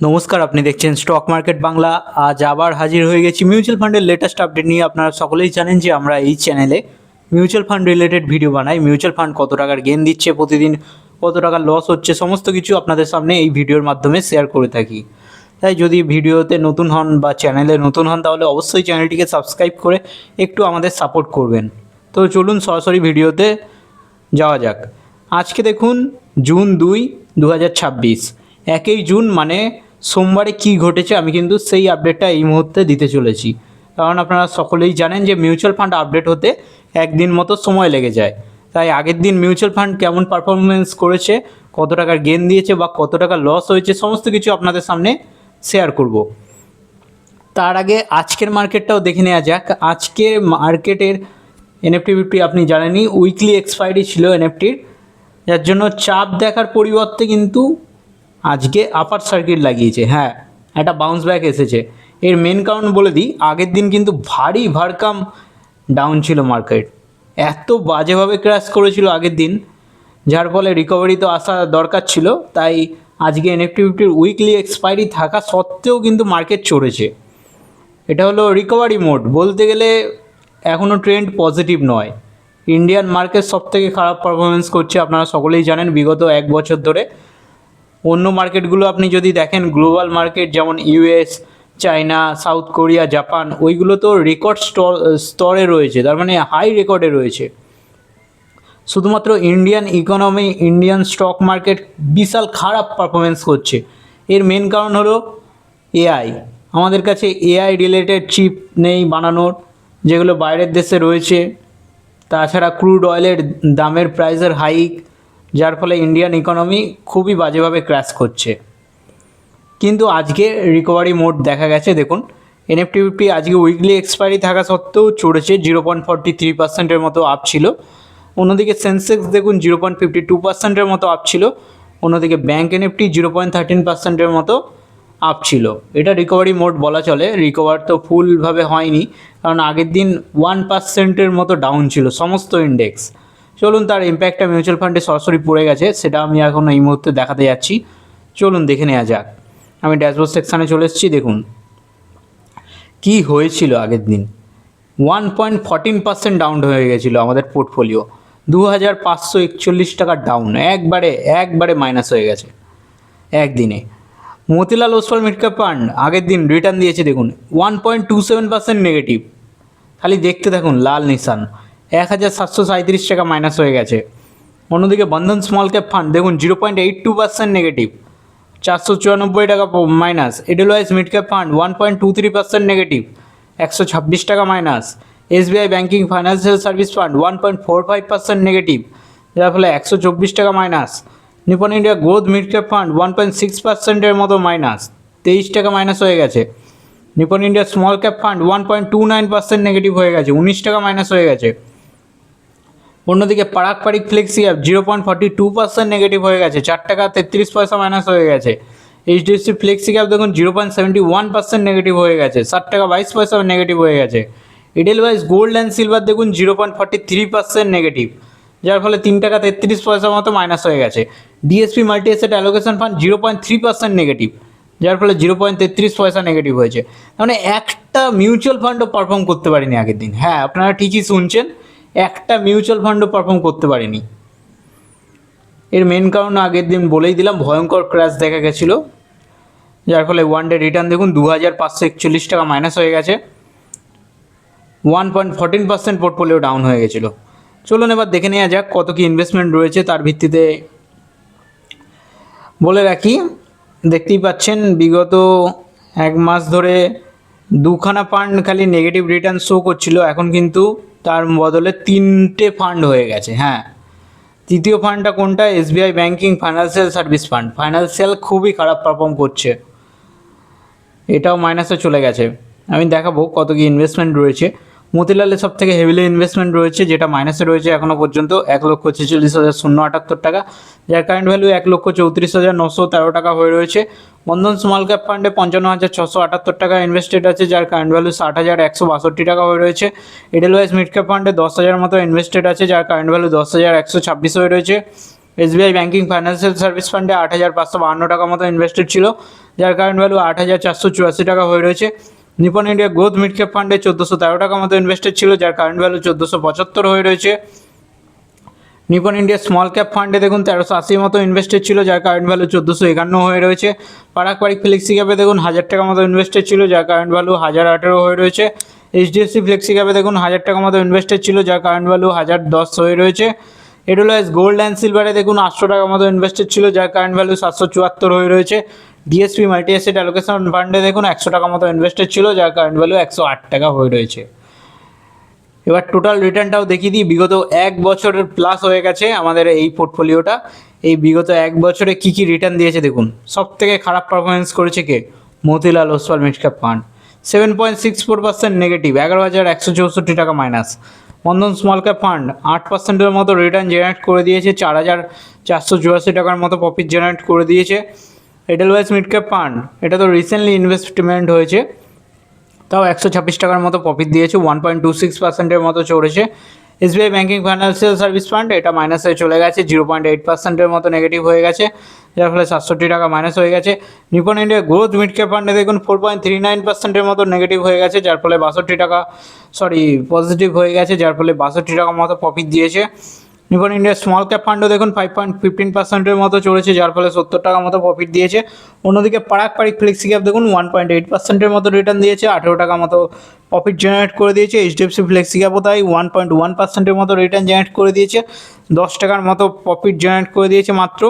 নমস্কার, আপনি দেখছেন স্টক মার্কেট বাংলা। আজ আবার হাজির হয়ে গেছি মিউচুয়াল ফান্ডের লেটেস্ট আপডেট নিয়ে। আপনারা সকলেই জানেন যে আমরা এই চ্যানেলে মিউচুয়াল ফান্ড রিলেটেড ভিডিও বানাই। মিউচুয়াল ফান্ড কত টাকার গেইন দিচ্ছে প্রতিদিন, কত টাকার লস হচ্ছে, সমস্ত কিছু আপনাদের সামনে এই ভিডিওর মাধ্যমে শেয়ার করে থাকি। তাই যদি ভিডিওতে নতুন হন বা চ্যানেলে নতুন হন তাহলে অবশ্যই চ্যানেলটিকে সাবস্ক্রাইব করে একটু আমাদের সাপোর্ট করবেন। তো চলুন সরাসরি ভিডিওতে যাওয়া যাক। আজকে দেখুন জুন 2, 2026, 1 জুন মানে সোমবারে কি ঘটেছে আমি কিন্তু সেই আপডেটটা এই মুহূর্তে দিতে চলেছি। কারণ আপনারা সকলেই জানেন যে মিউচুয়াল ফান্ড আপডেট হতে একদিন মতো সময় লেগে যায়। তাই আগের দিন মিউচুয়াল ফান্ড কেমন পারফরমেন্স করেছে, কত টাকার গেইন দিয়েছে বা কত টাকা লস হয়েছে, সমস্ত কিছু আপনাদের সামনে শেয়ার করব। তার আগে আজকের মার্কেটটাও দেখে নেওয়া যাক। আজকের মার্কেটের এনএফটি আপনি জানেনই উইকলি এক্সপায়ারি ছিল এনএফটির, যার জন্য চাপ দেখার পরিবর্তে কিন্তু আজকে আপার সার্কিট লাগিয়েছে। হ্যাঁ, একটা বাউন্স ব্যাক এসেছে। এর মেন কারণ বলে দিই, আগের দিন কিন্তু ভারী ভারকাম ডাউন ছিল মার্কেট, এত বাজেভাবে ক্র্যাশ করেছিল আগের দিন, যার ফলে রিকভারি তো আসা দরকার ছিল। তাই আজকে এনএফটির উইকলি এক্সপায়ারি থাকা সত্ত্বেও কিন্তু মার্কেট চড়েছে। এটা হলো রিকভারি মোড বলতে গেলে, এখনও ট্রেন্ড পজিটিভ নয়। ইন্ডিয়ান মার্কেট সবথেকে খারাপ পারফরমেন্স করছে, আপনারা সকলেই জানেন বিগত 1 বছর ধরে। অন্য মার্কেটগুলো আপনি যদি দেখেন, গ্লোবাল মার্কেট যেমন US, China, south Korea, Japan, ওইগুলো তো রেকর্ড স্তরে রয়েছে, তার মানে হাই রেকর্ডে রয়েছে। শুধুমাত্র Indian economy, Indian stock market বিশাল খারাপ পারফরমেন্স করছে। এর মেন কারণ হলো এআই। আমাদের কাছে এআই রিলেটেড চিপ নেই বানানোর, যেগুলো বাইরের দেশে রয়েছে। তাছাড়া ক্রুড অয়েলের দামের প্রাইসের হাইক, যার ফলে ইন্ডিয়ান ইকোনমি খুবই বাজেভাবে ক্র্যাশ করছে। কিন্তু আজকে রিকভারি মোড দেখা গেছে। দেখুন এনএফটি আজকে উইকলি এক্সপায়ারি থাকা সত্ত্বেও চড়েছে, 0.43%-এর মতো আপ ছিল। অন্যদিকে সেন্সেক্স দেখুন 0.52%-এর মতো আপ ছিল। অন্যদিকে ব্যাঙ্ক এনএফটি 0.13%-এর মতো আপ ছিল। এটা রিকভারি মোড বলা চলে, রিকভার তো ফুলভাবে হয়নি, কারণ আগের দিন 1%-এর মতো ডাউন ছিল সমস্ত ইন্ডেক্স। চলুন তার ইম্প্যাক্টটা মিউচুয়াল ফান্ডে সরাসরি পড়ে গেছে, সেটা আমি এখন এই মুহূর্তে দেখাতে যাচ্ছি। চলুন দেখে নেওয়া যাক। আমি ড্যাশবোর্ড সেকশানে চলে এসেছি। দেখুন কি হয়েছিল আগের দিন। 1.14% ডাউন হয়ে গেছিলো আমাদের পোর্টফোলিও। 2541 টাকা ডাউন, একবারে মাইনাস হয়ে গেছে একদিনে। Motilal Oswal mid cap fund আগের দিন রিটার্ন দিয়েছে, দেখুন 1.27% নেগেটিভ। খালি দেখতে থাকুন, লাল নিশান, 1737 টাকা মাইনাস হয়ে গেছে। অন্যদিকে বন্ধন স্মল ক্যাপ ফান্ড দেখুন 0.82% নেগেটিভ, 494 টাকা minus. Edelweiss mid cap fund 1.23% negative, 126 টাকা minus. SBI banking financial service fund 1.45% negative, যার ফলে 124 টাকা minus. Nippon India growth mid cap fund 1.6%-এর মতো মাইনাস, 23 টাকা মাইনাস হয়ে গেছে। Nippon India small cap fund 1.29% negative হয়ে গেছে, 19 টাকা মাইনাস হয়ে গেছে। অন্যদিকে Parag Parikh flexi cap 0.42% negative হয়ে গেছে, 4 টাকা 33 পয়সা মাইনাস হয়ে গেছে। এইচডিএফসি ফ্লেক্সি ক্যাপ দেখুন 0.71% নেগেটিভ হয়ে গেছে, 7 টাকা 22 পয়সা নেগেটিভ হয়ে গেছে। এডেলওয়াইজ গোল্ড অ্যান্ড সিলভার দেখুন 0.43% নেগেটিভ, যার ফলে 3 টাকা 33 পয়সা মতো মাইনাস হয়ে গেছে। DSP multi asset allocation fund 0.3% negative, যার ফলে 0.33 পয়সা নেগেটিভ হয়েছে। মানে একটা মিউচুয়াল ফান্ডও পারফর্ম করতে পারেনি আগের দিন। হ্যাঁ, আপনারা ঠিকই শুনছেন, একটা মিউচুয়াল ফান্ডও পারফর্ম করতে পারেনি। এর মেন কারণ আগের দিন বলেই দিলাম, ভয়ঙ্কর ক্র্যাশ দেখা গেছিলো, যার ফলে ওয়ান ডে রিটার্ন দেখুন 2541 টাকা মাইনাস হয়ে গেছে, 1.14% পোর্টফোলিও ডাউন হয়ে গেছিলো। চলুন এবার দেখে নেওয়া যাক কত কি ইনভেস্টমেন্ট রয়েছে, তার ভিত্তিতে বলে রাখি। দেখতেই পাচ্ছেন বিগত 1 মাস ধরে 2খানা ফান্ড খালি নেগেটিভ রিটার্ন শো করছিল, এখন কিন্তু তার বদলে 3টে ফান্ড হয়ে গেছে। হ্যাঁ, তৃতীয় ফান্ডটা কোনটা? SBI banking financial service fund. Financial খুবই খারাপ পারফর্ম করছে, এটাও মাইনাসে চলে গেছে। আমি দেখাবো কত কি ইনভেস্টমেন্ট রয়েছে। মতিলালের সব থেকে হেভিলি ইনভেস্টমেন্ট রয়েছে, যেটা মাইনাসে রয়েছে এখনও পর্যন্ত 1,46,078 টাকা, যার কারেন্ট ভ্যালু 1,34,913 টাকা হয়ে রয়েছে। বন্ধন স্মল ক্যাপ ফান্ডে 55,678 টাকা ইনভেস্টেড আছে, যার কারেন্ট ভ্যালু 60,162 টাকা হয়ে রয়েছে। এডেলওয়াইজ মিড ক্যাপ ফান্ডে 10,000 মতো ইনভেস্টেড আছে, যার কারেন্ট ভ্যালু 10,126 হয়ে রয়েছে। এসবিআই ব্যাঙ্কিং ফাইন্যান্সিয়াল সার্ভিস ফান্ডে 8,552 টাকা মতো ইনভেস্টেড ছিল, যার কারেন্ট ভ্যালু 8,484 টাকা হয়ে রয়েছে। Nipon India growth mid cap ফান্ডে 1413 টাকা মতো ইনভেস্টেড ছিল, যার কারেন্ট ভ্যালু 1475 হয়ে রয়েছে। নিপন ইন্ডিয়া স্মল ক্যাপ ফান্ডে দেখুন 1380 মতো ইনভেস্টেড ছিল, যার কারেন্ট ভ্যালু 1451 হয়ে রয়েছে। পারাক ফ্লেক্সি ক্যাপে দেখুন 1000 টাকা মতো ইনভেস্টেড ছিল, যার কারেন্ট ভ্যালু 1018 হয়ে রয়েছে। এইচডিএফসি ফ্লেক্সি ক্যাপে দেখুন 1000 টাকা মতো ইনভেস্টেড ছিল, যার কারেন্ট ভ্যালু 1010 হয়ে রয়েছে। এডেলওয়াইজ গোল্ড অ্যান্ড সিলভারে দেখুন 800 টাকা মতো ইনভেস্টেড ছিল, যার কারেন্ট ভ্যালু 774 হয়ে রয়েছে। ডিএসপি মাল্টি অ্যাসেট অ্যালোকেশন ফান্ডে দেখুন 100 টাকা মতো ইনভেস্টেড ছিল, যার কারেন্ট ভ্যালু 108 টাকা হয়ে রয়েছে। এবার টোটাল রিটার্নটাও দেখিয়ে দিই। বিগত 1 বছরের প্লাস হয়ে গেছে আমাদের এই পোর্টফোলিওটা। এই বিগত 1 বছরে কী কী রিটার্ন দিয়েছে দেখুন। সব থেকে খারাপ পারফরমেন্স করেছে কে? Motilal Oswal mid cap fund 7.64% negative, 11,164 টাকা minus. Bandhan small cap fund 8%-এর মতো রিটার্ন জেনারেট করে দিয়েছে, 4,484 টাকার মতো প্রফিট জেনারেট করে দিয়েছে। এডেলওয়াইজ মিড ক্যাপ ফান্ড, এটা তো রিসেন্টলি ইনভেস্টমেন্ট হয়েছে, তাও 126 টাকার মতো প্রফিট দিয়েছে, 1.26%-এর মতো চড়েছে। SBI banking financial service fund এটা মাইনাসে চলে গেছে, 0.8%-এর মতো নেগেটিভ হয়ে গেছে, যার ফলে 67 টাকা মাইনাস হয়ে গেছে। Nippon India growth mid cap ফান্ডে দেখুন 4.39%-এর মতো নেগেটিভ হয়ে গেছে, যার ফলে পজিটিভ হয়ে গেছে, যার ফলে 62 টাকার মতো প্রফিট দিয়েছে। নিপন ইন্ডিয়া স্মল ক্যাপ ফান্ডও দেখুন 5.15%-এর মতো চলেছে, যার ফলে 70 টাকা মতো প্রফিট দিয়েছে। অন্যদিকে পারাক ফ্লেক্সি ক্যাপ দেখুন 1.8%-এর মতো রিটার্ন দিয়েছে, 18 টাকা মতো প্রফিট জেনারেট করে দিয়েছে। এইচডিএফসি ফ্লেক্সি ক্যাপও তাই 1.1%-এর মতো রিটার্ন জেনারেট করে দিয়েছে, 10 টাকার মতো প্রফিট জেনারেট করে দিয়েছে মাত্র।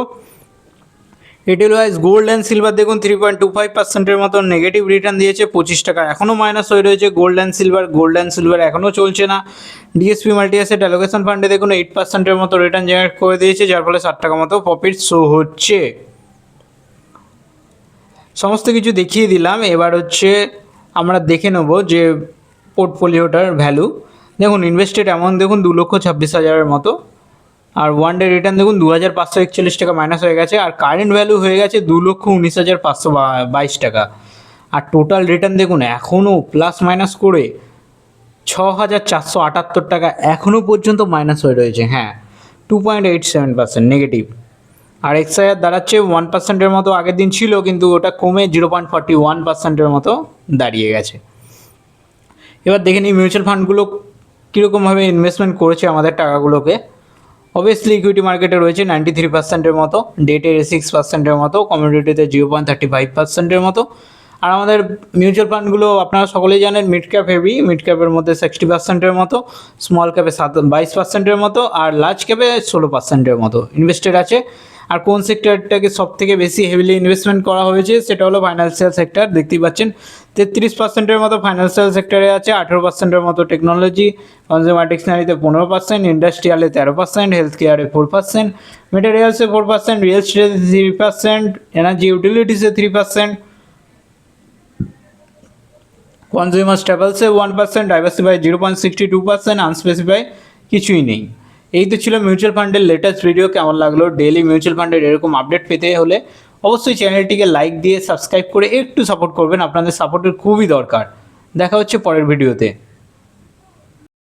এডেলওয়াইজ গোল্ড অ্যান্ড সিলভার দেখুন 3.25%-এর মতো নেগেটিভ রিটার্ন দিয়েছে, 25 টাকা এখনও মাইনাস হয়ে রয়েছে। গোল্ড অ্যান্ড সিলভার এখনও চলছে না। ডিএসপি মাল্টি অ্যাসেট অ্যালোকেশন ফান্ডে দেখুন 8%-এর মতো রিটার্ন জেনারেট করে দিয়েছে, যার ফলে 60 টাকা মতো প্রফিট শো হচ্ছে। সমস্ত কিছু দেখিয়ে দিলাম। এবার হচ্ছে আমরা দেখে নেব যে পোর্টফোলিওটার ভ্যালু। দেখুন ইনভেস্টেড অ্যামাউন্ট দেখুন 2,26,000-এর মতো, আর ওয়ান ডে রিটার্ন দেখুন 2,541 টাকা মাইনাস হয়ে গেছে, আর কারেন্ট ভ্যালু হয়ে গেছে 2,19,522 টাকা। আর টোটাল রিটার্ন দেখুন এখনও প্লাস মাইনাস করে 6,478 টাকা এখনও পর্যন্ত মাইনাস হয়ে রয়েছে। হ্যাঁ, 2.87% নেগেটিভ। আর এক্সআইআর দাঁড়াচ্ছে 1%-এর মতো, আগের দিন ছিল কিন্তু ওটা কমে 0.41%-এর মতো দাঁড়িয়ে গেছে। এবার দেখে নিই মিউচুয়াল ফান্ডগুলো কীরকমভাবে ইনভেস্টমেন্ট করেছে আমাদের টাকাগুলোকে। অবভিয়াসলি ইকুইটি মার্কেটে রয়েছে 93%-এর মতো, ডেটে 6%-এর মতো, কমিউনিটিতে 0.35%-এর মতো। আর আমাদের মিউচুয়াল ফান্ডগুলো আপনারা সকলেই জানেন মিড ক্যাপ হেভি, মিড ক্যাপের মধ্যে 60%-এর মতো, স্মল ক্যাপে 22%-এর মতো, আর লার্জ ক্যাপে 16%-এর মতো ইনভেস্টেড আছে। আর কোন সেক্টরটাকে সব থেকে বেশি হেভিলি ইনভেস্টমেন্ট করা হয়েছে সেটা হলো ফাইন্যান্সিয়াল সেক্টর। দেখতেই পাচ্ছেন 33%-এর মতো ফাইন্যান্সিয়াল সেক্টরে আছে, 18%-এর মতো টেকনোলজি, কনজিউমার ডিকশনারিতে 15%, ইন্ডাস্ট্রিয়ালে 13%, হেলথ কেয়ারে 4%, মেটেরিয়ালসে 4%, রিয়েল এস্টেটে 3%, এনার্জি ইউটিলিটিসে 3%, কনজিউমার স্টেপলসে 1%, ডাইভার্সিফাই 0.62%, আনস্পেসিফাই কিছুই নেই। এই তো ছিল মিউচুয়াল ফান্ডের লেটেস্ট ভিডিও। কেমন লাগলো? ডেইলি মিউচুয়াল ফান্ডের এরকম আপডেট পেতে হলে অবশ্যই চ্যানেলটিকে লাইক দিয়ে সাবস্ক্রাইব করে একটু সাপোর্ট করবেন, আপনাদের সাপোর্টের খুবই দরকার। দেখা হচ্ছে পরের ভিডিওতে।